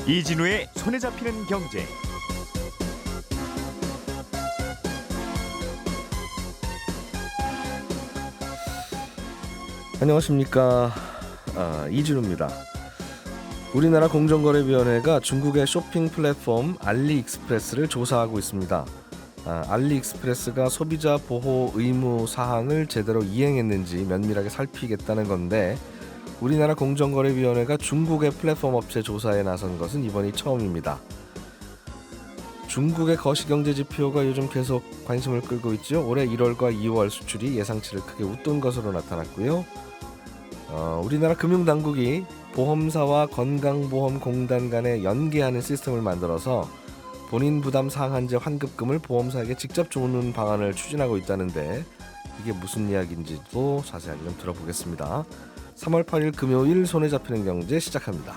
이진우의 손에 잡히는 경제. 안녕하십니까. 이진우입니다. 우리나라 공정거래위원회가 중국의 쇼핑 플랫폼 알리익스프레스를 조사하고 있습니다. 알리익스프레스가 소비자 보호 의무 사항을 제대로 이행했는지 면밀하게 살피겠다는 건데, 우리나라 공정거래위원회가 중국의 플랫폼 업체 조사에 나선 것은 이번이 처음입니다. 중국의 거시경제지표가 요즘 계속 관심을 끌고 있죠. 올해 1월과 2월 수출이 예상치를 크게 웃돈 것으로 나타났고요. 우리나라 금융당국이 보험사와 건강보험공단 간에 연계하는 시스템을 만들어서 본인 부담 상한제 환급금을 보험사에게 직접 주는 방안을 추진하고 있다는데, 이게 무슨 이야기인지도 자세하게 좀 들어보겠습니다. 3월 8일 금요일 손에 잡히는 경제 시작합니다.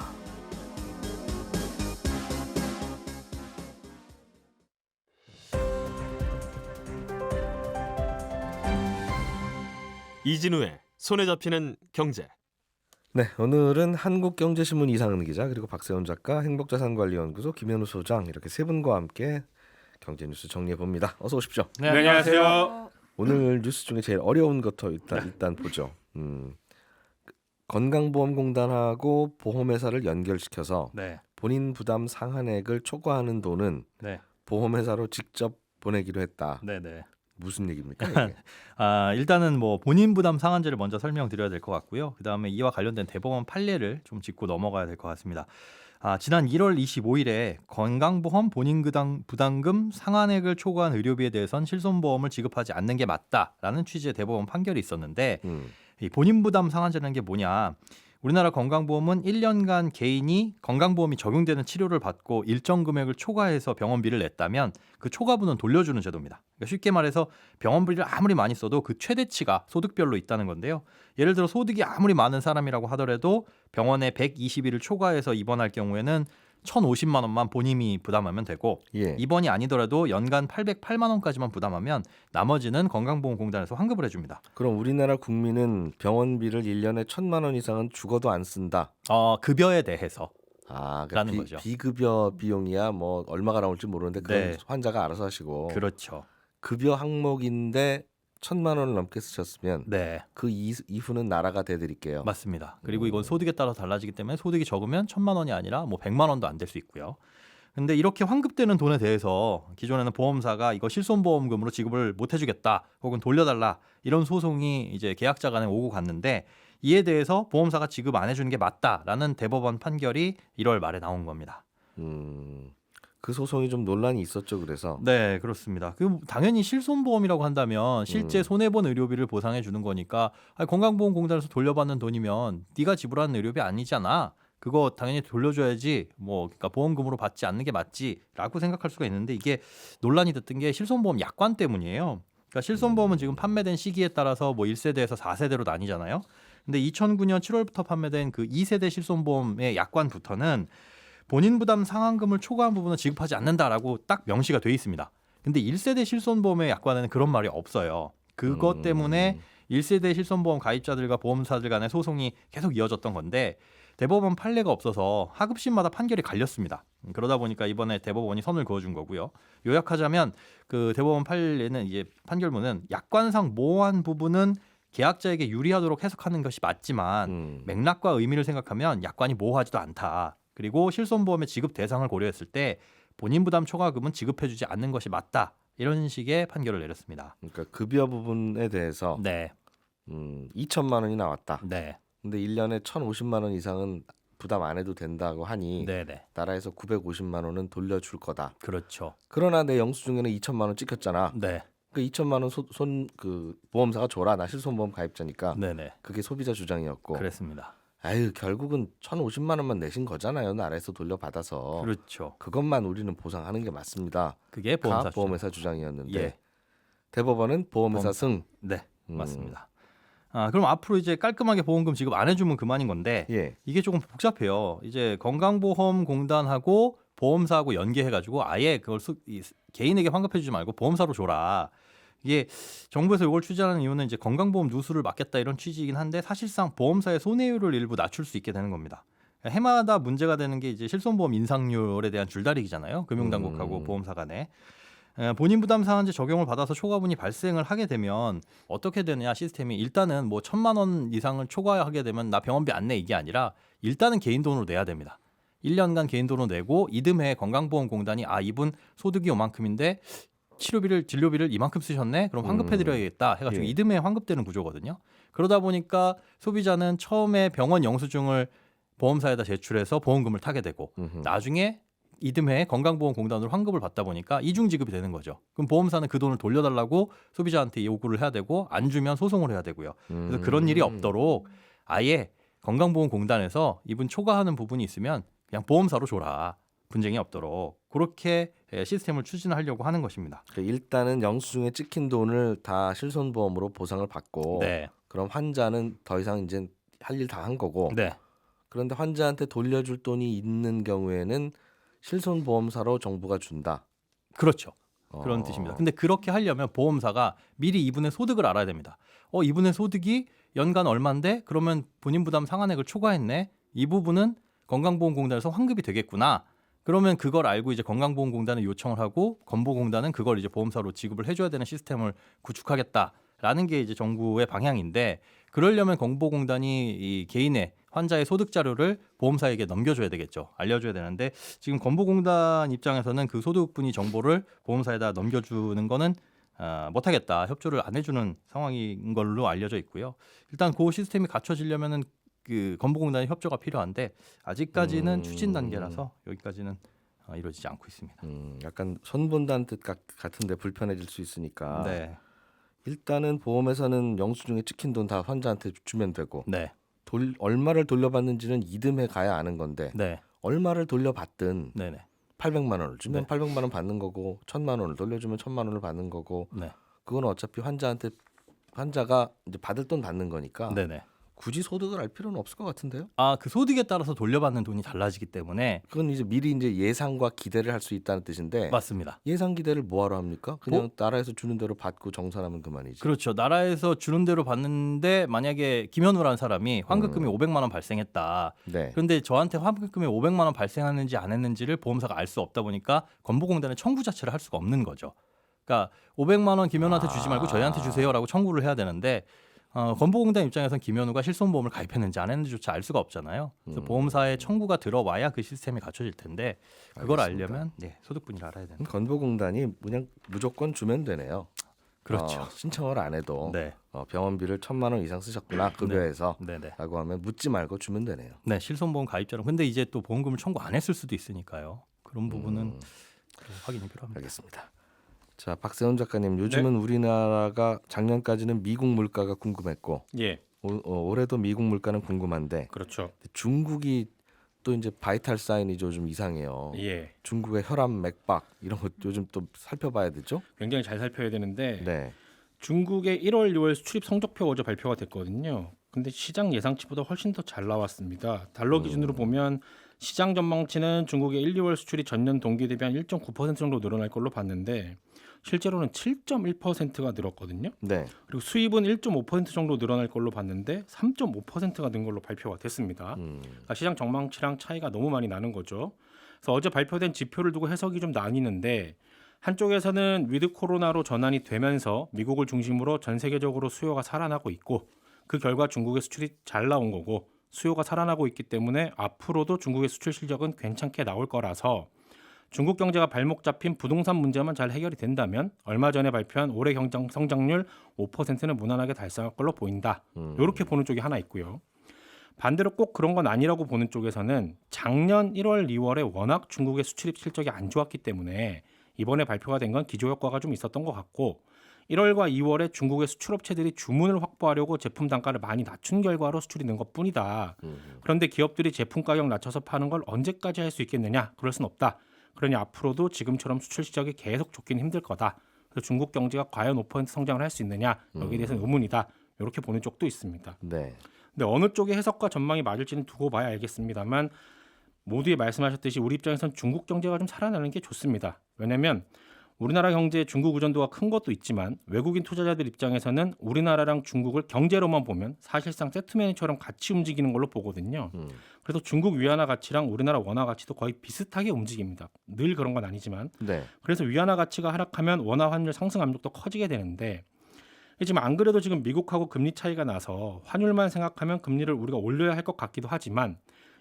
이진우의 손에 잡히는 경제. 네, 오늘은 한국경제신문 이상은 기자, 그리고 박세훈 작가, 행복자산관리연구소 김현우 소장, 이렇게 세 분과 함께 경제 뉴스 정리해 봅니다. 어서 오십시오. 네, 안녕하세요. 오늘 뉴스 중에 제일 어려운 것부터 일단 보죠. 건강보험공단하고 보험회사를 연결시켜서 네. 본인 부담 상한액을 초과하는 돈은 네. 보험회사로 직접 보내기로 했다. 네, 네. 무슨 얘기입니까, 이게? 일단은 뭐 본인 부담 상한제를 먼저 설명드려야 될 것 같고요. 그다음에 이와 관련된 대법원 판례를 좀 짚고 넘어가야 될 것 같습니다. 지난 1월 25일에 건강보험 본인 부담금 상한액을 초과한 의료비에 대해선 실손보험을 지급하지 않는 게 맞다라는 취지의 대법원 판결이 있었는데, 이 본인 부담 상한제라는 게 뭐냐? 우리나라 건강보험은 1년간 개인이 건강보험이 적용되는 치료를 받고 일정 금액을 초과해서 병원비를 냈다면 그 초과분은 돌려주는 제도입니다. 그러니까 쉽게 말해서 병원비를 아무리 많이 써도 그 최대치가 소득별로 있다는 건데요. 예를 들어 소득이 아무리 많은 사람이라고 하더라도 병원에 120일을 초과해서 입원할 경우에는 1,050만 원만 본인이 부담하면 되고, 예. 입원이 아니더라도 연간 808만 원까지만 부담하면 나머지는 건강보험공단에서 환급을 해줍니다. 그럼 우리나라 국민은 병원비를 1년에 1,000만 원 이상은 죽어도 안 쓴다. 급여에 대해서. 그러니까 라는 거죠. 비급여 비용이야 뭐 얼마가 나올지 모르는데 그건 네. 환자가 알아서 하시고, 그렇죠. 급여 항목인데 1,000만 원을 넘게 쓰셨으면 네, 그 이후는 나라가 대드릴게요. 맞습니다. 그리고 이건 소득에 따라 달라지기 때문에 소득이 적으면 1,000만 원이 아니라 뭐 100만 원도 안 될 수 있고요. 근데 이렇게 환급되는 돈에 대해서 기존에는 보험사가 이거 실손보험금으로 지급을 못 해주겠다 혹은 돌려달라 이런 소송이 이제 계약자 간에 오고 갔는데, 이에 대해서 보험사가 지급 안 해주는 게 맞다라는 대법원 판결이 1월 말에 나온 겁니다. 그 소송이 좀 논란이 있었죠. 그래서 네, 그렇습니다. 당연히 실손보험이라고 한다면 실제 손해본 의료비를 보상해 주는 거니까, 건강보험공단에서 돌려받는 돈이면 네가 지불하는 의료비 아니잖아, 그거 당연히 돌려줘야지, 그러니까 보험금으로 받지 않는 게 맞지라고 생각할 수가 있는데, 이게 논란이 됐던 게 실손보험 약관 때문이에요. 그러니까 실손보험은 지금 판매된 시기에 따라서 1세대에서 4세대로 나뉘잖아요. 근데 2009년 7월부터 판매된 그 2세대 실손보험의 약관부터는 본인 부담 상한금을 초과한 부분은 지급하지 않는다라고 딱 명시가 돼 있습니다. 근데 1세대 실손보험의 약관에는 그런 말이 없어요. 그것 때문에 1세대 실손보험 가입자들과 보험사들 간의 소송이 계속 이어졌던 건데, 대법원 판례가 없어서 하급심마다 판결이 갈렸습니다. 그러다 보니까 이번에 대법원이 선을 그어준 거고요. 요약하자면 그 대법원 판례는, 이제 판결문은 약관상 모호한 부분은 계약자에게 유리하도록 해석하는 것이 맞지만 맥락과 의미를 생각하면 약관이 모호하지도 않다. 그리고 실손보험의 지급 대상을 고려했을 때 본인 부담 초과금은 지급해주지 않는 것이 맞다, 이런 식의 판결을 내렸습니다. 그러니까 급여 부분에 대해서 네, 2천만 원이 나왔다. 네, 근데 1년에 1,050만 원 이상은 부담 안 해도 된다고 하니 네, 네, 나라에서 950만 원은 돌려줄 거다. 그렇죠. 그러나 내 영수증에는 2천만 원 찍혔잖아. 네, 그 2천만 원 보험사가 줘라. 나 실손보험 가입자니까. 네, 네, 그게 소비자 주장이었고. 그랬습니다. 결국은 1,050만 원만 내신 거잖아요. 나라에서 돌려받아서. 그렇죠. 그것만 우리는 보상하는 게 맞습니다. 그게 보험사 보험회사 주장이었는데, 예. 대법원은 보험회사 승. 네, 맞습니다. 그럼 앞으로 이제 깔끔하게 보험금 지급 안 해주면 그만인 건데, 예. 이게 조금 복잡해요. 이제 건강보험공단하고 보험사하고 연계해가지고 아예 그걸 개인에게 환급해주지 말고 보험사로 줘라. 이게 정부에서 이걸 추진하는 이유는 이제 건강보험 누수를 막겠다 이런 취지이긴 한데, 사실상 보험사의 손해율을 일부 낮출 수 있게 되는 겁니다. 해마다 문제가 되는 게 이제 실손보험 인상률에 대한 줄다리기잖아요. 금융당국하고 음. 보험사 간에. 본인 부담 상한제 적용을 받아서 초과분이 발생을 하게 되면 어떻게 되느냐 시스템이 일단은 뭐 1,000만 원 이상을 초과하게 되면 나 병원비 안 내 이게 아니라 일단은 개인 돈으로 내야 됩니다. 1년간 개인 돈으로 내고 이듬해 건강보험공단이 이분 소득이 요만큼인데 진료비를 이만큼 쓰셨네? 그럼 환급해드려야겠다 해가지고 예. 이듬해 환급되는 구조거든요. 그러다 보니까 소비자는 처음에 병원 영수증을 보험사에다 제출해서 보험금을 타게 되고 나중에 이듬해 건강보험공단으로 환급을 받다 보니까 이중 지급이 되는 거죠. 그럼 보험사는 그 돈을 돌려달라고 소비자한테 요구를 해야 되고 안 주면 소송을 해야 되고요. 그래서 그런 일이 없도록 아예 건강보험공단에서 이분 초과하는 부분이 있으면 그냥 보험사로 줘라. 분쟁이 없도록 그렇게 시스템을 추진하려고 하는 것입니다. 일단은 영수증에 찍힌 돈을 다 실손보험으로 보상을 받고 네. 그럼 환자는 더 이상 이제 할 일 다 한 거고 네. 그런데 환자한테 돌려줄 돈이 있는 경우에는 실손보험사로 정부가 준다. 그렇죠. 그런 어. 뜻입니다. 근데 그렇게 하려면 보험사가 미리 이분의 소득을 알아야 됩니다. 이분의 소득이 연간 얼마인데 그러면 본인 부담 상한액을 초과했네. 이 부분은 건강보험공단에서 환급이 되겠구나. 그러면 그걸 알고 이제 건강보험공단에 요청을 하고 건보공단은 그걸 이제 보험사로 지급을 해줘야 되는 시스템을 구축하겠다라는 게 이제 정부의 방향인데 그러려면 건보공단이 이 개인의 환자의 소득 자료를 보험사에게 넘겨줘야 되겠죠. 알려줘야 되는데 지금 건보공단 입장에서는 그 소득분위 정보를 보험사에다 넘겨주는 거는 못하겠다. 협조를 안 해주는 상황인 걸로 알려져 있고요. 일단 그 시스템이 갖춰지려면은 그 건보공단의 협조가 필요한데 아직까지는 추진 단계라서 여기까지는 이루어지지 않고 있습니다. 약간 손본다는 뜻 같은데 불편해질 수 있으니까 네, 일단은 보험에서는 영수증에 찍힌 돈 다 환자한테 주면 되고 네, 얼마를 돌려받는지는 이듬해 가야 아는 건데 네, 얼마를 돌려받든 네, 네, 800만 원을 주면 네. 800만 원 받는 거고 1,000만 원을 돌려주면 1,000만 원을 받는 거고 네, 그건 어차피 환자가 이제 받을 돈 받는 거니까 네, 네. 굳이 소득을 알 필요는 없을 것 같은데요. 그 소득에 따라서 돌려받는 돈이 달라지기 때문에 그건 이제 미리 이제 예상과 기대를 할 수 있다는 뜻인데 맞습니다. 예상 기대를 뭐하러 합니까? 그냥 나라에서 주는 대로 받고 정산하면 그만이지. 그렇죠. 나라에서 주는 대로 받는데 만약에 김현우라는 사람이 환급금이 500만 원 발생했다. 네. 그런데 저한테 환급금이 500만 원 발생하는지 안 했는지를 보험사가 알 수 없다 보니까 건보공단에 청구 자체를 할 수가 없는 거죠. 그러니까 500만 원 김현우한테 주지 말고 저희한테 주세요라고 청구를 해야 되는데 건보공단 입장에서는 김현우가 실손보험을 가입했는지 안 했는지조차 알 수가 없잖아요. 그래서 보험사에 청구가 들어와야 그 시스템이 갖춰질 텐데 그걸 알겠습니다. 알려면 소득분위를 알아야 되는. 건보공단이 그냥 무조건 주면 되네요. 그렇죠. 신청을 안 해도 네, 병원비를 1,000만 원 이상 쓰셨구나 급여에서 네, 네. 라고 하면 묻지 말고 주면 되네요. 네, 실손보험 가입자로. 근데 이제 또 보험금을 청구 안 했을 수도 있으니까요. 그런 부분은 또 확인이 필요합니다. 알겠습니다. 자, 박세훈 작가님, 요즘은 우리나라가 작년까지는 미국 물가가 궁금했고 예, 올해도 미국 물가는 궁금한데 그렇죠. 중국이 또 이제 바이탈 사인이 좀 이상해요. 예, 중국의 혈압, 맥박 이런 거 요즘 또 살펴봐야 되죠? 굉장히 잘 살펴야 되는데 네. 중국의 1월, 2월 수출입 성적표 어제 발표가 됐거든요. 근데 시장 예상치보다 훨씬 더 잘 나왔습니다. 달러 기준으로 보면 시장 전망치는 중국의 1, 2월 수출이 전년 동기 대비 한 1.9% 정도 늘어날 걸로 봤는데 실제로는 7.1%가 늘었거든요. 네. 그리고 수입은 1.5% 정도 늘어날 걸로 봤는데 3.5%가 는 걸로 발표가 됐습니다. 그러니까 시장 전망치랑 차이가 너무 많이 나는 거죠. 그래서 어제 발표된 지표를 두고 해석이 좀 나뉘는데 한쪽에서는 위드 코로나로 전환이 되면서 미국을 중심으로 전 세계적으로 수요가 살아나고 있고 그 결과 중국의 수출이 잘 나온 거고 수요가 살아나고 있기 때문에 앞으로도 중국의 수출 실적은 괜찮게 나올 거라서 중국 경제가 발목 잡힌 부동산 문제만 잘 해결이 된다면 얼마 전에 발표한 올해 경장 성장률 5%는 무난하게 달성할 걸로 보인다. 이렇게 보는 쪽이 하나 있고요. 반대로 꼭 그런 건 아니라고 보는 쪽에서는 작년 1월, 2월에 워낙 중국의 수출입 실적이 안 좋았기 때문에 이번에 발표가 된 건 기저효과가 좀 있었던 것 같고 1월과 2월에 중국의 수출업체들이 주문을 확보하려고 제품 단가를 많이 낮춘 결과로 수출이 는 것뿐이다. 그런데 기업들이 제품 가격 낮춰서 파는 걸 언제까지 할 수 있겠느냐? 그럴 순 없다. 그러니 앞으로도 지금처럼 수출 실적이 계속 좋기는 힘들 거다. 그래서 중국 경제가 과연 5% 성장을 할 수 있느냐? 여기에 대해서는 의문이다. 이렇게 보는 쪽도 있습니다. 네. 근데 어느 쪽의 해석과 전망이 맞을지는 두고 봐야 알겠습니다만 모두에 말씀하셨듯이 우리 입장에서는 중국 경제가 좀 살아나는 게 좋습니다. 왜냐하면 우리나라 경제의 중국 의존도가 큰 것도 있지만 외국인 투자자들 입장에서는 우리나라랑 중국을 경제로만 보면 사실상 세트머니처럼 같이 움직이는 걸로 보거든요. 그래서 중국 위안화 가치랑 우리나라 원화 가치도 거의 비슷하게 움직입니다. 늘 그런 건 아니지만. 네. 그래서 위안화 가치가 하락하면 원화 환율 상승 압력도 커지게 되는데 지금 안 그래도 지금 미국하고 금리 차이가 나서 환율만 생각하면 금리를 우리가 올려야 할 것 같기도 하지만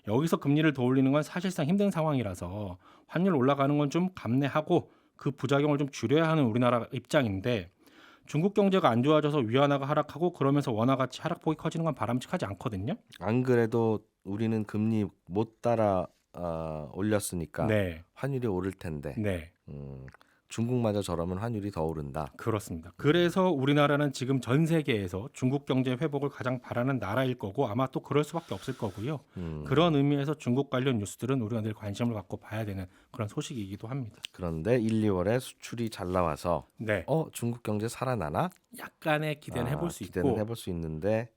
여기서 금리를 더 올리는 건 사실상 힘든 상황이라서 환율 올라가는 건 좀 감내하고 그 부작용을 좀 줄여야 하는 우리나라 입장인데 중국 경제가 안 좋아져서 위안화가 하락하고 그러면서 원화 가치 하락폭이 커지는 건 바람직하지 않거든요. 안 그래도 우리는 금리 못 따라 올렸으니까 네. 환율이 오를 텐데 네. 중국마저 저러면 환율이 더 오른다. 그렇습니다. 그래서 우리나라는 지금 전 세계에서 중국 경제 회복을 가장 바라는 나라일 거고 아마 또 그럴 수밖에 없을 거고요. 그런 의미에서 중국 관련 뉴스들은 우리가 늘 관심을 갖고 봐야 되는 그런 소식이기도 합니다. 그런데 1, 2월에 수출이 잘 나와서 네. 중국 경제 살아나나? 약간의 기대는 해볼 수 기대는 있고 해볼 수 있는데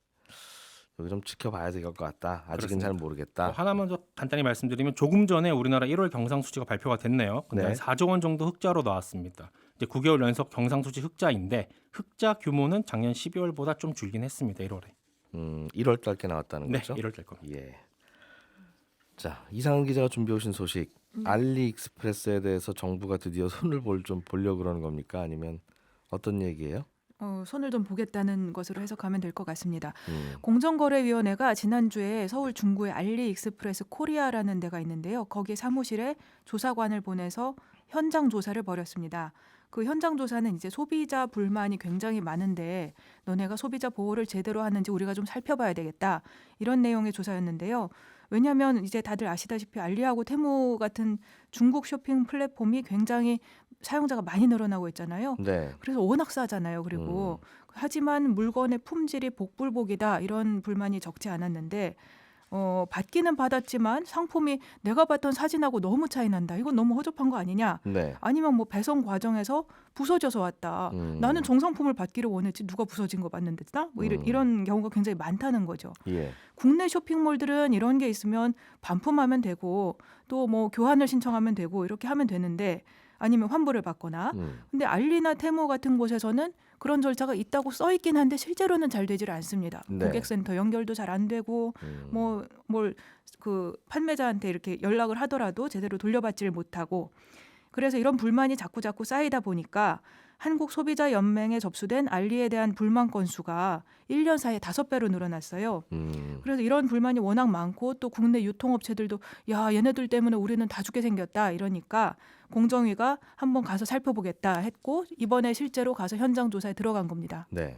여기 좀 지켜봐야 될 것 같다. 아직은 그렇습니다. 잘 모르겠다. 하나만 더 간단히 말씀드리면 조금 전에 우리나라 1월 경상수지가 발표가 됐네요. 근데 네. 한 4조 원 정도 흑자로 나왔습니다. 이제 9개월 연속 경상수지 흑자인데 흑자 규모는 작년 12월보다 좀 줄긴 했습니다. 1월에. 1월 달께 나왔다는 네, 거죠? 1월 될 겁니다. 예. 자, 이상은 기자가 준비해 오신 소식. 알리익스프레스에 대해서 정부가 드디어 손을 좀 보려고 그러는 겁니까? 아니면 어떤 얘기예요? 손을 좀 보겠다는 것으로 해석하면 될 것 같습니다. 공정거래위원회가 지난주에 서울 중구의 알리익스프레스 코리아라는 데가 있는데요. 거기 사무실에 조사관을 보내서 현장 조사를 벌였습니다. 그 현장 조사는 이제 소비자 불만이 굉장히 많은데 너네가 소비자 보호를 제대로 하는지 우리가 좀 살펴봐야 되겠다. 이런 내용의 조사였는데요. 왜냐하면 이제 다들 아시다시피 알리하고 테무 같은 중국 쇼핑 플랫폼이 굉장히 사용자가 많이 늘어나고 있잖아요. 네. 그래서 워낙 싸잖아요. 그리고 하지만 물건의 품질이 복불복이다 이런 불만이 적지 않았는데 받기는 받았지만 상품이 내가 봤던 사진하고 너무 차이 난다. 이건 너무 허접한 거 아니냐? 네. 아니면 뭐 배송 과정에서 부서져서 왔다. 나는 정상품을 받기를 원했지 누가 부서진 거 봤는데 뭐 이런 경우가 굉장히 많다는 거죠. 예. 국내 쇼핑몰들은 이런 게 있으면 반품하면 되고 또 뭐 교환을 신청하면 되고 이렇게 하면 되는데 아니면 환불을 받거나. 근데 알리나 테무 같은 곳에서는 그런 절차가 있다고 써 있긴 한데 실제로는 잘 되지를 않습니다. 네. 고객센터 연결도 잘 안 되고 뭘 그 판매자한테 이렇게 연락을 하더라도 제대로 돌려받지를 못하고 그래서 이런 불만이 자꾸 쌓이다 보니까 한국소비자연맹에 접수된 알리에 대한 불만 건수가 1년 사이에 5배로 늘어났어요. 그래서 이런 불만이 워낙 많고 또 국내 유통업체들도 야 얘네들 때문에 우리는 다 죽게 생겼다 이러니까 공정위가 한번 가서 살펴보겠다 했고 이번에 실제로 가서 현장 조사에 들어간 겁니다. 네.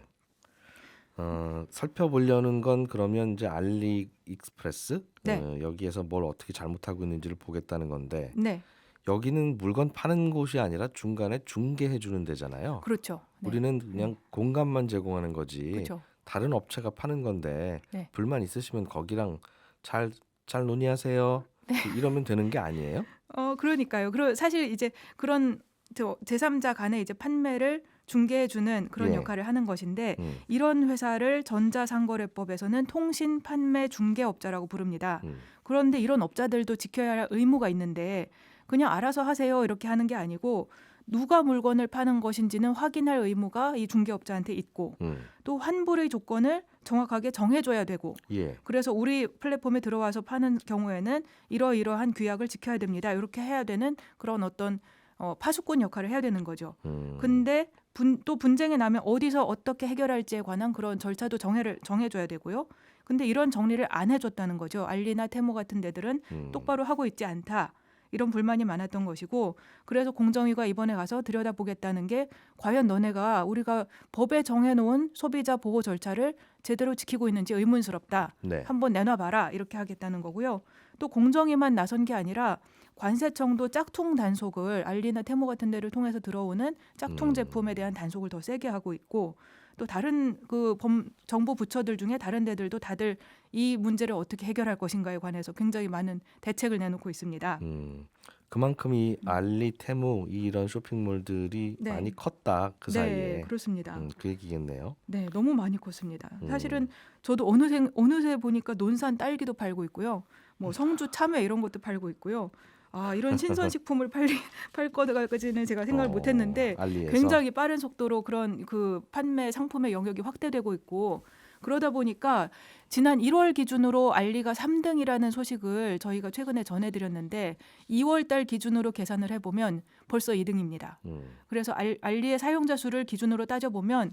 살펴보려는 건 그러면 이제 알리익스프레스 네. 여기에서 뭘 어떻게 잘못하고 있는지를 보겠다는 건데 네, 여기는 물건 파는 곳이 아니라 중간에 중개해 주는 데잖아요. 그렇죠. 네. 우리는 그냥 공간만 제공하는 거지. 그렇죠. 다른 업체가 파는 건데 네. 불만 있으시면 거기랑 잘 논의하세요. 이러면 되는 게 아니에요? 그러니까요. 사실 이제 그런 제3자 간의 이제 판매를 중개해주는 그런 예. 역할을 하는 것인데 이런 회사를 전자상거래법에서는 통신판매중개업자라고 부릅니다. 그런데 이런 업자들도 지켜야 할 의무가 있는데 그냥 알아서 하세요 이렇게 하는 게 아니고 누가 물건을 파는 것인지는 확인할 의무가 이 중개업자한테 있고 또 환불의 조건을 정확하게 정해줘야 되고 예. 그래서 우리 플랫폼에 들어와서 파는 경우에는 이러이러한 규약을 지켜야 됩니다. 이렇게 해야 되는 그런 어떤 파수꾼 역할을 해야 되는 거죠. 근데 또 분쟁이 나면 어디서 어떻게 해결할지에 관한 그런 절차도 정해줘야 되고요. 근데 이런 정리를 안 해줬다는 거죠. 알리나 테무 같은 데들은 똑바로 하고 있지 않다. 이런 불만이 많았던 것이고 그래서 공정위가 이번에 가서 들여다보겠다는 게 과연 너네가 우리가 법에 정해놓은 소비자 보호 절차를 제대로 지키고 있는지 의문스럽다. 네. 한번 내놔봐라 이렇게 하겠다는 거고요. 또 공정위만 나선 게 아니라 관세청도 짝퉁 단속을 알리나 테무 같은 데를 통해서 들어오는 짝퉁 제품에 대한 단속을 더 세게 하고 있고 또 다른 정부 부처들 중에 다른 데들도 다들 이 문제를 어떻게 해결할 것인가에 관해서 굉장히 많은 대책을 내놓고 있습니다. 그만큼 이 알리, 테무 이런 쇼핑몰들이 네. 많이 컸다 그 네, 사이에. 그렇습니다. 그 얘기겠네요. 네, 너무 많이 컸습니다. 사실은 저도 어느새 보니까 논산 딸기도 팔고 있고요. 뭐 성주 참외 이런 것도 팔고 있고요. 이런 신선식품을 팔 거까지는 제가 생각을 못했는데 알리에서. 굉장히 빠른 속도로 그런 그 판매 상품의 영역이 확대되고 있고 그러다 보니까 지난 1월 기준으로 알리가 3등이라는 소식을 저희가 최근에 전해드렸는데 2월 달 기준으로 계산을 해보면 벌써 2등입니다. 그래서 알리의 사용자 수를 기준으로 따져보면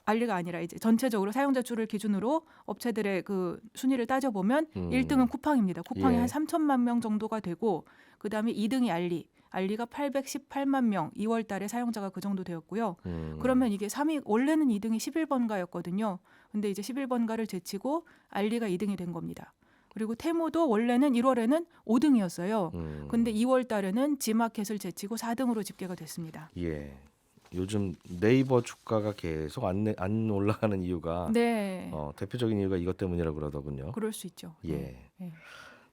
알리가 아니라 이제 전체적으로 사용자 수를 기준으로 업체들의 그 순위를 따져보면 1등은 쿠팡입니다. 쿠팡이 예. 한 3천만 명 정도가 되고 그다음에 2등이 알리가 818만 명 2월 달에 사용자가 그 정도 되었고요. 그러면 이게 3위 원래는 2등이 11번가였거든요. 근데 이제 11번가를 제치고 알리가 2등이 된 겁니다. 그리고 테무도 원래는 1월에는 5등이었어요. 근데 2월 달에는 지마켓을 제치고 4등으로 집계가 됐습니다. 예. 요즘 네이버 주가가 계속 안 올라가는 이유가 네. 대표적인 이유가 이것 때문이라고 그러더군요. 그럴 수 있죠. 예. 네.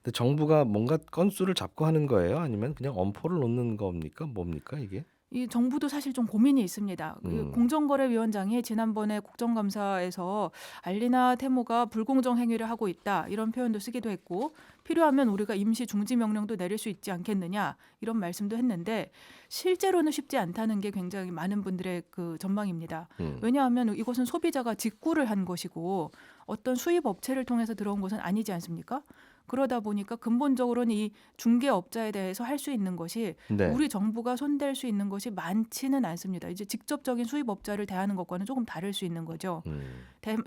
근데 정부가 뭔가 건수를 잡고 하는 거예요? 아니면 그냥 엄포를 놓는 겁니까? 뭡니까 이게? 이 정부도 사실 좀 고민이 있습니다. 그 공정거래위원장이 지난번에 국정감사에서 알리나 테무가 불공정 행위를 하고 있다 이런 표현도 쓰기도 했고 필요하면 우리가 임시 중지 명령도 내릴 수 있지 않겠느냐 이런 말씀도 했는데 실제로는 쉽지 않다는 게 굉장히 많은 분들의 그 전망입니다. 왜냐하면 이것은 소비자가 직구를 한 것이고 어떤 수입 업체를 통해서 들어온 것은 아니지 않습니까? 그러다 보니까 근본적으로는 이 중개업자에 대해서 할 수 있는 것이 네. 우리 정부가 손댈 수 있는 것이 많지는 않습니다. 이제 직접적인 수입업자를 대하는 것과는 조금 다를 수 있는 거죠.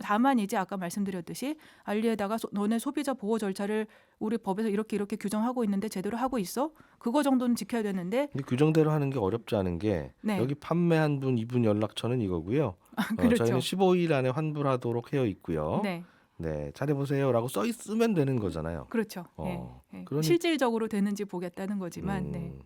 다만 이제 아까 말씀드렸듯이 알리에다가 너네 소비자 보호 절차를 우리 법에서 이렇게 규정하고 있는데 제대로 하고 있어? 그거 정도는 지켜야 되는데 근데 규정대로 하는 게 어렵지 않은 게 네. 여기 판매한 분 이분 연락처는 이거고요. 그렇죠. 저희는 15일 안에 환불하도록 해어 있고요. 네, 네, 잘해보세요라고 써 있으면 되는 거잖아요. 그렇죠. 그러니- 실질적으로 되는지 보겠다는 거지만 네. 음,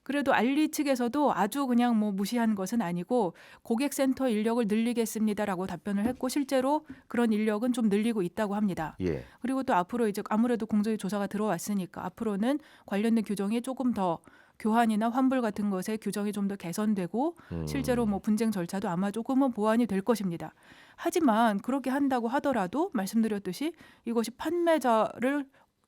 그래도 알리 측에서도 아주 그냥 뭐 무시한 것은 아니고 고객센터 인력을 늘리겠습니다라고 답변을 했고 실제로 그런 인력은 좀 늘리고 있다고 합니다. 예, 그리고 또 앞으로 이제 아무래도 공정위 조사가 들어왔으니까 앞으로는 관련된 규정이 조금 더 교환이나 환불 같은 것에 규정이 좀 더 개선되고 실제로 뭐 분쟁 절차도 아마 조금은 보완이 될 것입니다. 하지만 그렇게 한다고 하더라도 말씀드렸듯이 이것이 판매자를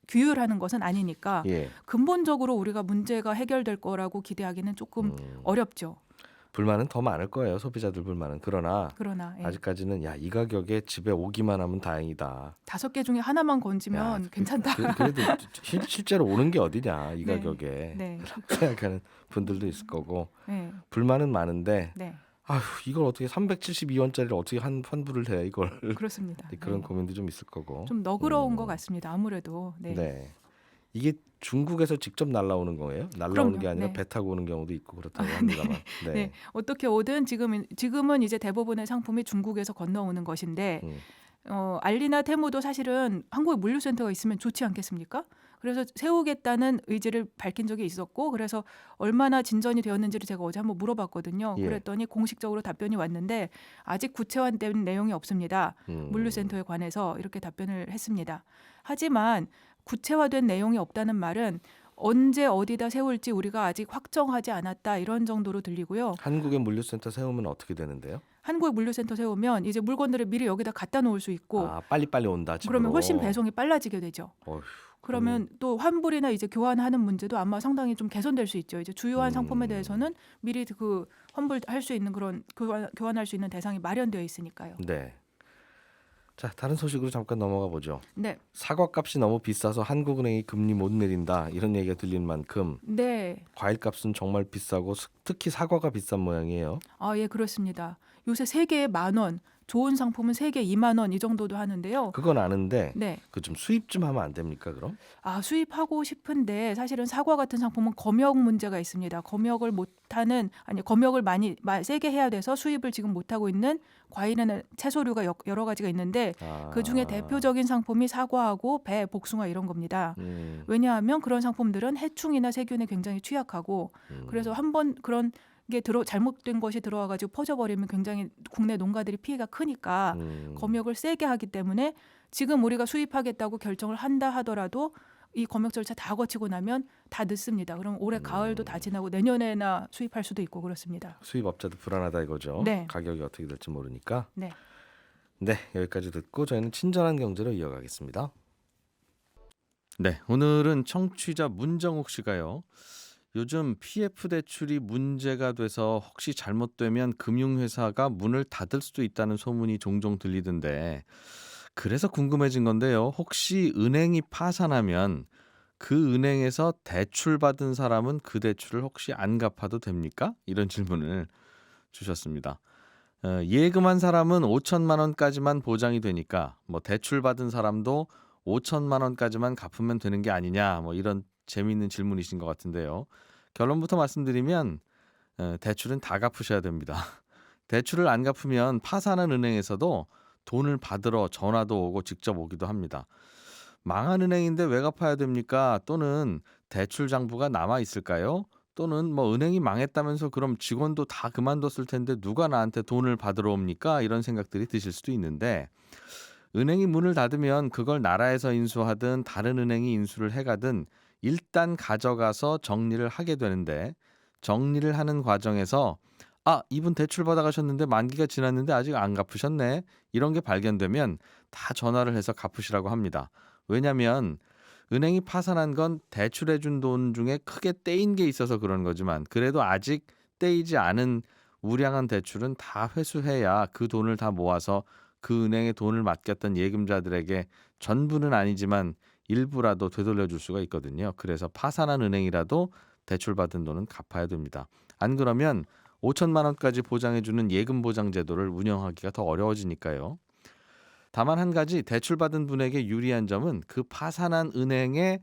규율하는 것은 아니니까 예. 근본적으로 우리가 문제가 해결될 거라고 기대하기는 조금 어렵죠. 불만은 더 많을 거예요. 소비자들 불만은. 그러나 그러나 아직까지는 야, 이 가격에 집에 오기만 하면 다행이다. 5개 중에 하나만 건지면 야, 괜찮다. 그래도 실제로 오는 게 어디냐 이 네. 가격에 네, 생각하는 분들도 있을 거고 네, 불만은 많은데 네, 아휴 이걸 어떻게 372원짜리를 어떻게 환불을 해 이걸 그렇습니다. 그런 네. 고민도 좀 있을 거고. 좀 너그러운 것 같습니다. 아무래도. 네. 네. 이게 중국에서 직접 날라오는 거예요? 날라오는 그럼요. 게 아니라 네. 배 타고 오는 경우도 있고 그렇다고 합니다만. 네. 네. 어떻게 오든 지금은 이제 대부분의 상품이 중국에서 건너오는 것인데 음. 알리나 테무도 사실은 한국에 물류센터가 있으면 좋지 않겠습니까? 그래서 세우겠다는 의지를 밝힌 적이 있었고 그래서 얼마나 진전이 되었는지를 제가 어제 한번 물어봤거든요. 예. 그랬더니 공식적으로 답변이 왔는데 아직 구체화된 내용이 없습니다. 물류센터에 관해서 이렇게 답변을 했습니다. 하지만 구체화된 내용이 없다는 말은 언제 어디다 세울지 우리가 아직 확정하지 않았다 이런 정도로 들리고요. 한국의 물류센터 세우면 어떻게 되는데요? 한국의 물류센터 세우면 이제 물건들을 미리 여기다 갖다 놓을 수 있고 빨리빨리 온다 집으로. 그러면 훨씬 배송이 빨라지게 되죠. 어휴, 그러면 또 환불이나 이제 교환하는 문제도 아마 상당히 좀 개선될 수 있죠. 이제 주요한 상품에 대해서는 미리 그 환불할 수 있는 그런 교환할 수 있는 대상이 마련되어 있으니까요. 네. 자, 다른 소식으로 잠깐 넘어가 보죠. 네, 사과값이 너무 비싸서 한국은행이 금리 못 내린다 이런 얘기가 들리는 만큼 네, 과일값은 정말 비싸고 특히 사과가 비싼 모양이에요. 예, 그렇습니다. 요새 3개에 10,000원, 좋은 상품은 3개 2만 원 이 정도도 하는데요. 그건 아는데 네, 그 좀 수입 좀 하면 안 됩니까 그럼? 수입하고 싶은데 사실은 사과 같은 상품은 검역 문제가 있습니다. 검역을 많이 세게 해야 돼서 수입을 지금 못 하고 있는 과일이나 채소류가 여러 가지가 있는데 그 중에 대표적인 상품이 사과하고 배, 복숭아 이런 겁니다. 왜냐하면 그런 상품들은 해충이나 세균에 굉장히 취약하고 그래서 한번 그런 게 잘못된 것이 들어와가지고 퍼져버리면 굉장히 국내 농가들이 피해가 크니까 검역을 세게 하기 때문에 지금 우리가 수입하겠다고 결정을 한다 하더라도 이 검역 절차 다 거치고 나면 다 늦습니다. 그럼 올해 가을도 다 지나고 내년에나 수입할 수도 있고 그렇습니다. 수입업자도 불안하다 이거죠. 네. 가격이 어떻게 될지 모르니까. 네. 네, 여기까지 듣고 저희는 친절한 경제로 이어가겠습니다. 네, 오늘은 청취자 문정욱 씨가요. 요즘 PF 대출이 문제가 돼서 혹시 잘못되면 금융회사가 문을 닫을 수도 있다는 소문이 종종 들리던데 그래서 궁금해진 건데요. 혹시 은행이 파산하면 그 은행에서 대출받은 사람은 그 대출을 혹시 안 갚아도 됩니까? 이런 질문을 주셨습니다. 예금한 사람은 5천만 원까지만 보장이 되니까 뭐 대출받은 사람도 5천만 원까지만 갚으면 되는 게 아니냐 뭐 이런 재미있는 질문이신 것 같은데요. 결론부터 말씀드리면 대출은 다 갚으셔야 됩니다. 대출을 안 갚으면 파산한 은행에서도 돈을 받으러 전화도 오고 직접 오기도 합니다. 망한 은행인데 왜 갚아야 됩니까? 또는 대출 장부가 남아 있을까요? 또는 뭐 은행이 망했다면서 그럼 직원도 다 그만뒀을 텐데 누가 나한테 돈을 받으러 옵니까? 이런 생각들이 드실 수도 있는데 은행이 문을 닫으면 그걸 나라에서 인수하든 다른 은행이 인수를 해가든 일단 가져가서 정리를 하게 되는데 정리를 하는 과정에서 이분 대출 받아가셨는데 만기가 지났는데 아직 안 갚으셨네. 이런 게 발견되면 다 전화를 해서 갚으시라고 합니다. 왜냐하면 은행이 파산한 건 대출해준 돈 중에 크게 떼인 게 있어서 그런 거지만 그래도 아직 떼이지 않은 우량한 대출은 다 회수해야 그 돈을 다 모아서 그 은행에 돈을 맡겼던 예금자들에게 전부는 아니지만 일부라도 되돌려줄 수가 있거든요. 그래서 파산한 은행이라도 대출받은 돈은 갚아야 됩니다. 안 그러면 5천만 원까지 보장해주는 예금보장제도를 운영하기가 더 어려워지니까요. 다만 한 가지 대출받은 분에게 유리한 점은 그 파산한 은행에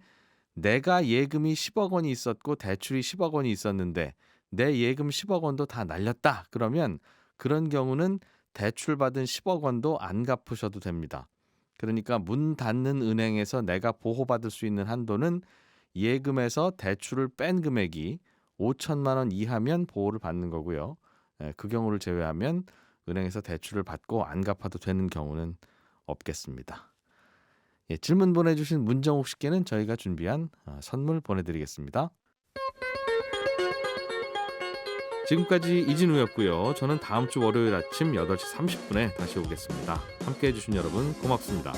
내가 예금이 10억 원이 있었고 대출이 10억 원이 있었는데 내 예금 10억 원도 다 날렸다. 그러면 그런 경우는 대출받은 10억 원도 안 갚으셔도 됩니다. 그러니까 문 닫는 은행에서 내가 보호받을 수 있는 한도는 예금에서 대출을 뺀 금액이 5천만 원 이하면 보호를 받는 거고요. 그 경우를 제외하면 은행에서 대출을 받고 안 갚아도 되는 경우는 없겠습니다. 질문 보내주신 문정욱 씨께는 저희가 준비한 선물 보내드리겠습니다. 지금까지 이진우였고요. 저는 다음 주 월요일 아침 8시 30분에 다시 오겠습니다. 함께해 주신 여러분 고맙습니다.